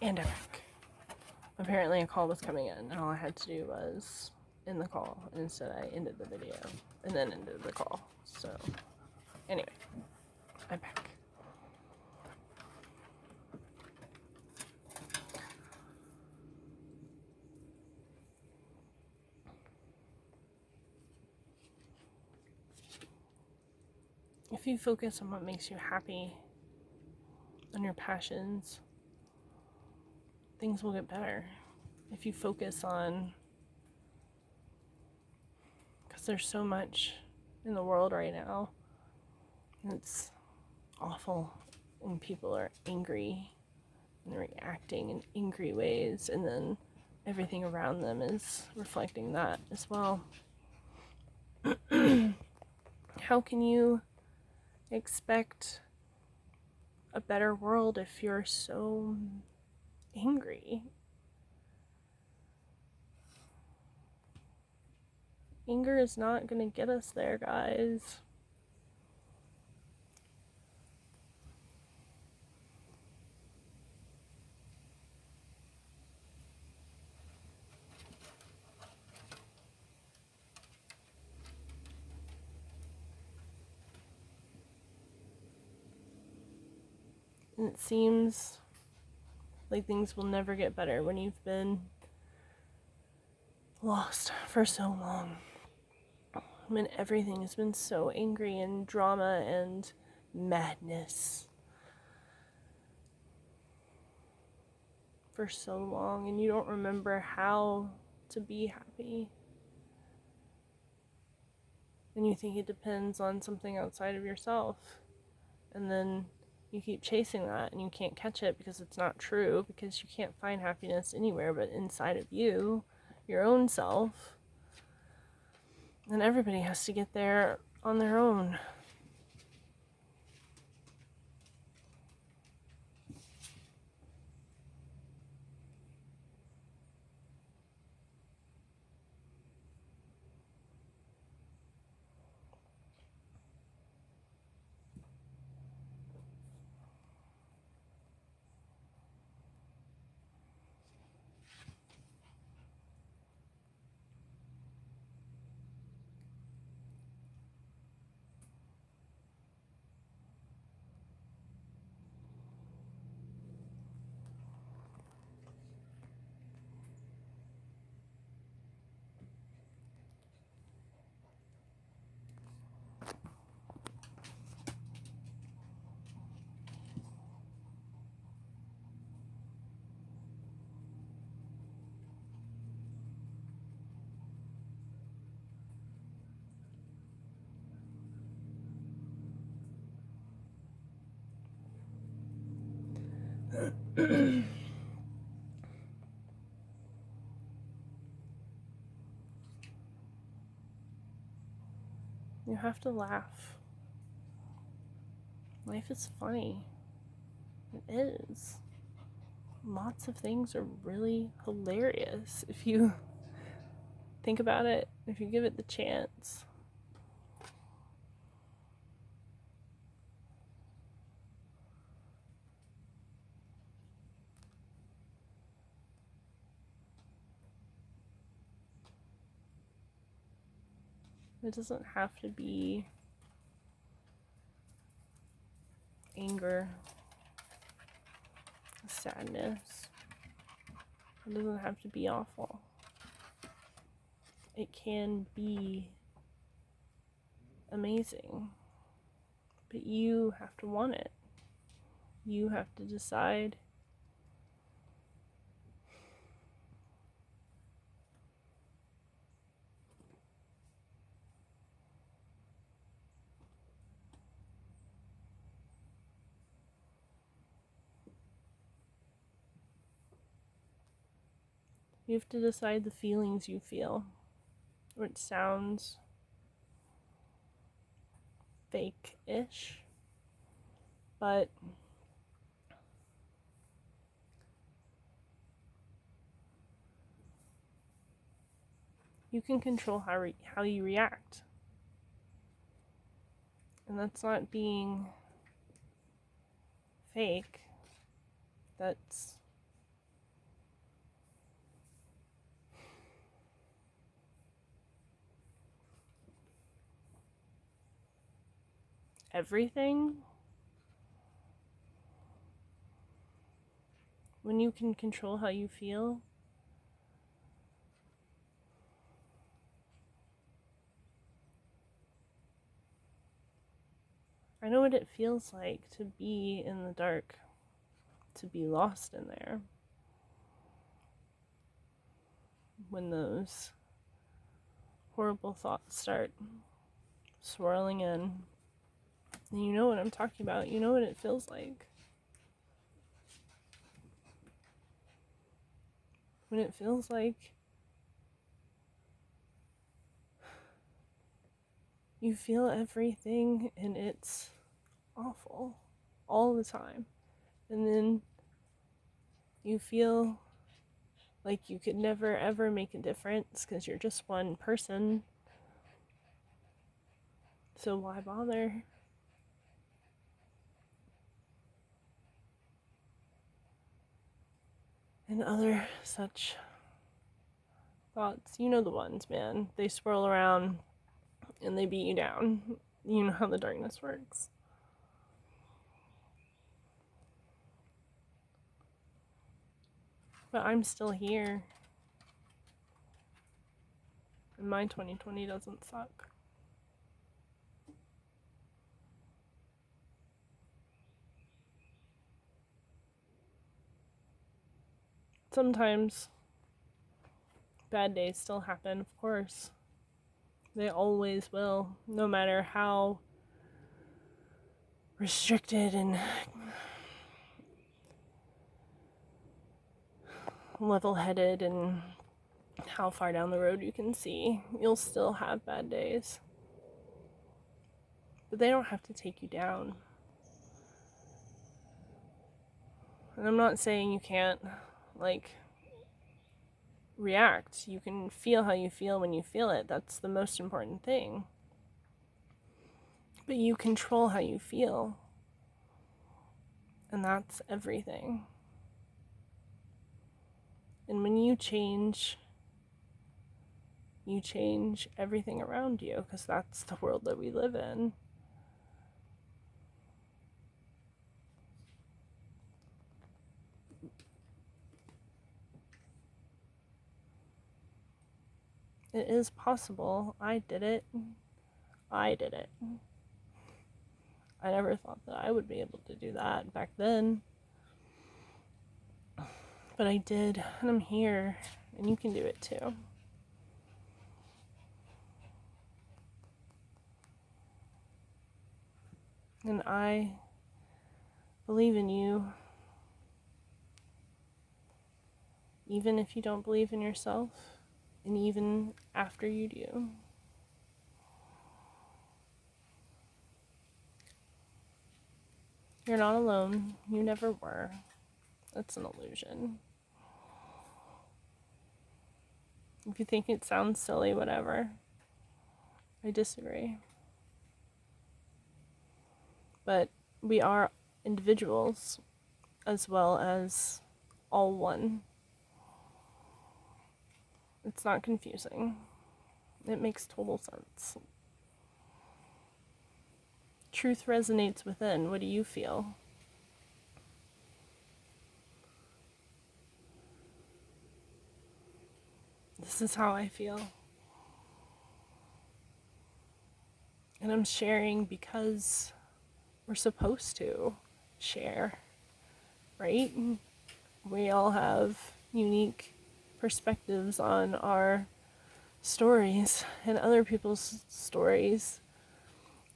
And I'm back. Apparently a call was coming in, and all I had to do was end the call, and instead I ended the video, and then ended the call. So, anyway, I'm back. If you focus on what makes you happy, on your passions, things will get better. If you focus on, because there's so much in the world right now, it's awful, and people are angry, and they're reacting in angry ways, and then everything around them is reflecting that as well. How can you expect a better world if you're so angry? Anger is not going to get us there, guys. And it seems like things will never get better when you've been lost for so long. When everything has been so angry and drama and madness for so long, and you don't remember how to be happy. And you think it depends on something outside of yourself. And then you keep chasing that and you can't catch it because it's not true, because you can't find happiness anywhere but inside of you, your own self. And everybody has to get there on their own. You have to laugh. Life is funny. It is. Lots of things are really hilarious if you think about it, if you give it the chance. It doesn't have to be anger, sadness. It doesn't have to be awful. It can be amazing. But you have to want it. You have to decide. You have to decide the feelings you feel, which sounds fake-ish, but you can control how you react. And that's not being fake. That's everything, when you can control how you feel, I know what it feels like to be in the dark, to be lost in there. When those horrible thoughts start swirling in, and you know what I'm talking about, you know what it feels like. When it feels like you feel everything and it's awful all the time. And then you feel like you could never ever make a difference because you're just one person. So why bother? And other such thoughts, you know the ones, man. They swirl around and they beat you down. You know how the darkness works. But I'm still here. And my 2020 doesn't suck. Sometimes bad days still happen, of course. They always will, no matter how restricted and level-headed and how far down the road you can see. You'll still have bad days. But they don't have to take you down. And I'm not saying you can't, react. You can feel how you feel when you feel it. That's the most important thing. But you control how you feel. And that's everything. And when you change everything around you, because that's the world that we live in. It is possible. I did it. I never thought that I would be able to do that back then. But I did, and I'm here, and you can do it too. And I believe in you, even if you don't believe in yourself, and even after you do. You're not alone. You never were. That's an illusion. If you think it sounds silly, whatever. I disagree. But we are individuals as well as all one. It's not confusing. It makes total sense. Truth resonates within. What do you feel? This is how I feel. And I'm sharing because we're supposed to share, right? We all have unique perspectives on our stories and other people's stories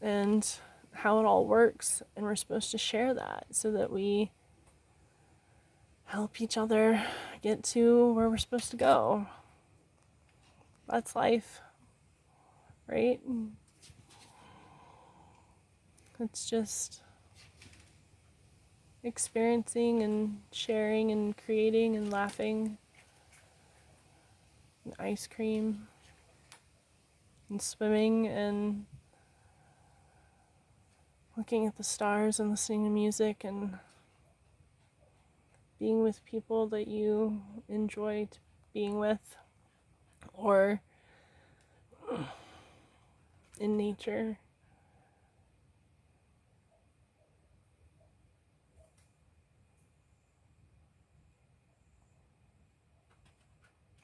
and how it all works, and we're supposed to share that so that we help each other get to where we're supposed to go. That's life, right? It's just experiencing and sharing and creating and laughing and ice cream and swimming and looking at the stars and listening to music and being with people that you enjoy being with, or in nature.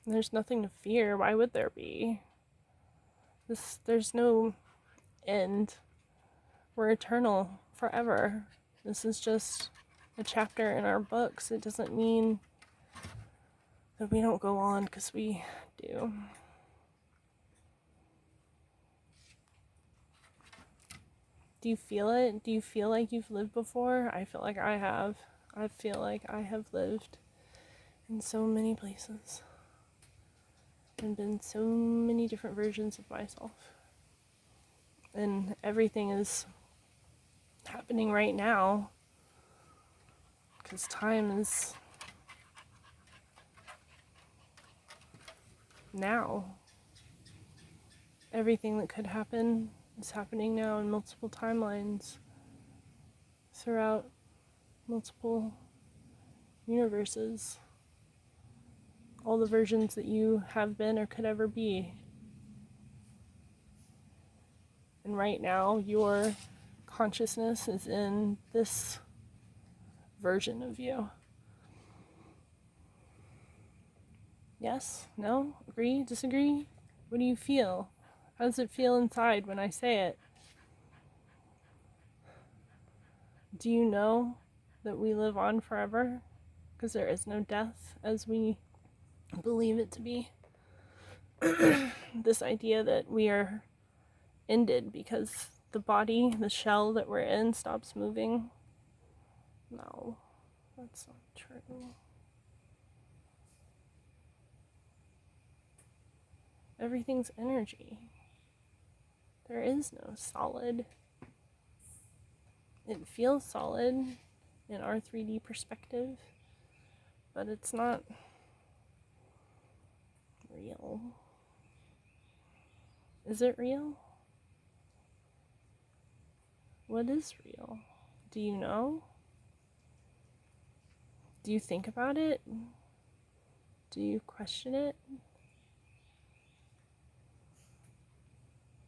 There's nothing to fear. Why would there be? There's no end. We're eternal forever. This is just a chapter in our books. It doesn't mean that we don't go on, because we do. Do you feel it? Do you feel like you've lived before? I feel like I have. I feel like I have lived in so many places and been so many different versions of myself. And everything is happening right now because time is now. Everything that could happen is happening now in multiple timelines throughout multiple universes. All the versions that you have been or could ever be. And right now, your consciousness is in this version of you. Yes? No? Agree? Disagree? What do you feel? How does it feel inside when I say it? Do you know that we live on forever? Because there is no death as we believe it to be. This idea that we are ended because the body, the shell that we're in, stops moving. No, that's not true. Everything's energy. There is no solid. It feels solid in our 3D perspective, but it's not real. Is it real? What is real? Do you know? Do you think about it? Do you question it?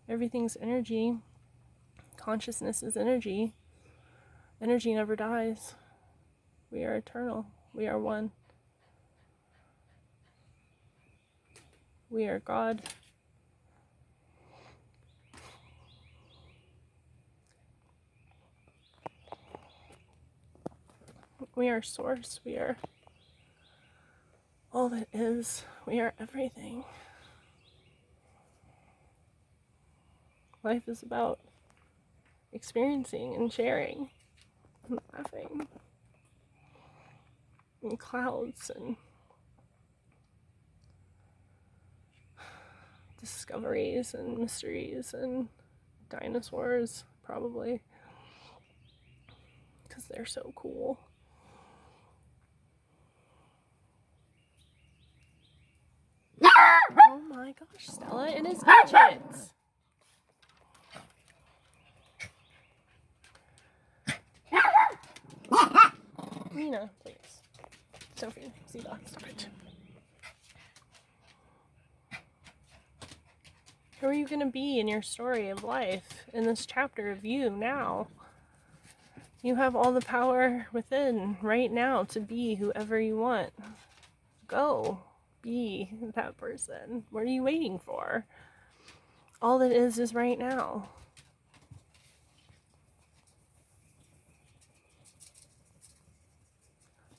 Everything's energy. Consciousness is energy. Energy never dies. We are eternal. We are one. We are God. We are source. We are all that is. We are everything. Life is about experiencing and sharing and laughing and clouds and discoveries and mysteries and dinosaurs, probably, because they're so cool. Oh my gosh, Stella, it is midgets. Nina, please. Sophie, Zita, stop it. Who are you going to be in your story of life, in this chapter of you now? You have all the power within right now to be whoever you want. Go. Be that person. What are you waiting for? All that is right now.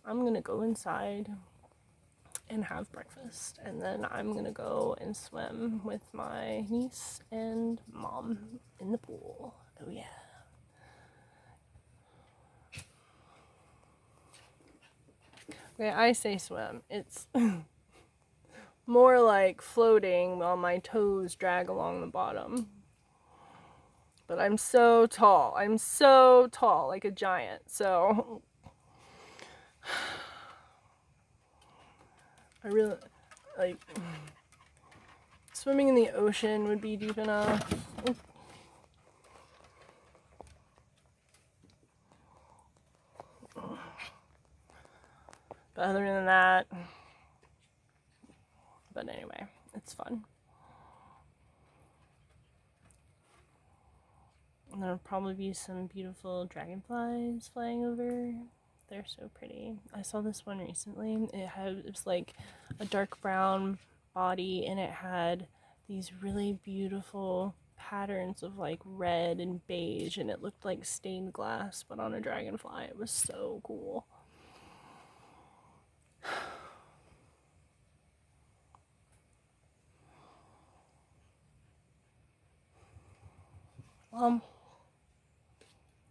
I'm going to go inside and have breakfast, and then I'm gonna go and swim with my niece and mom in the pool. Oh yeah. Okay, I say swim. It's more like floating while my toes drag along the bottom. But I'm so tall, like a giant, so I really, like, swimming in the ocean would be deep enough. But other than that, but anyway, it's fun. And there'll probably be some beautiful dragonflies flying over. They're so pretty. I saw this one recently. It was like a dark brown body, and it had these really beautiful patterns of like red and beige, and it looked like stained glass but on a dragonfly. It was so cool.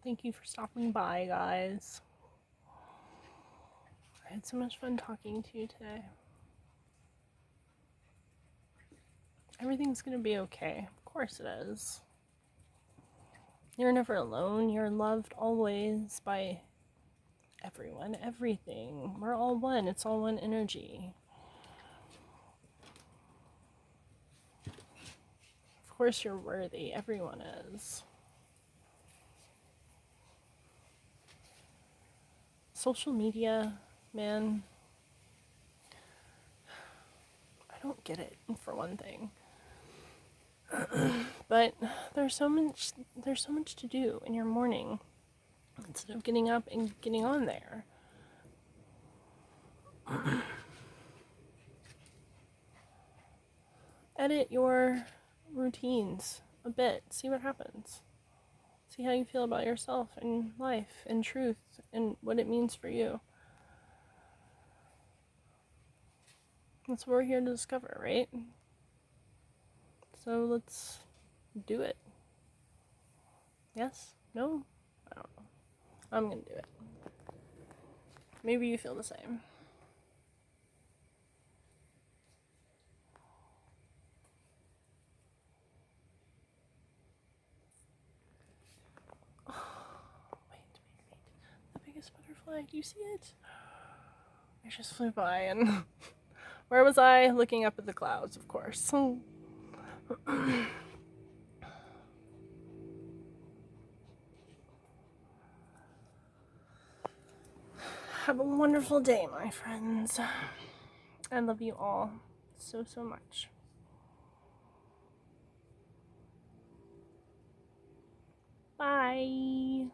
Thank you for stopping by, guys. I had so much fun talking to you today. Everything's gonna be okay. Of course it is. You're never alone. You're loved always by everyone, everything. We're all one. It's all one energy. Of course you're worthy. Everyone is. Social media, man, I don't get it, for one thing. But there's so much to do in your morning instead of getting up and getting on there. Edit your routines a bit. See what happens. See how you feel about yourself and life and truth and what it means for you. That's what we're here to discover, right? So let's do it. Yes? No? I don't know. I'm gonna do it. Maybe you feel the same. Wait. The biggest butterfly. Do you see it? I just flew by and... Where was I? Looking up at the clouds, of course. Have a wonderful day, my friends. I love you all so much. Bye.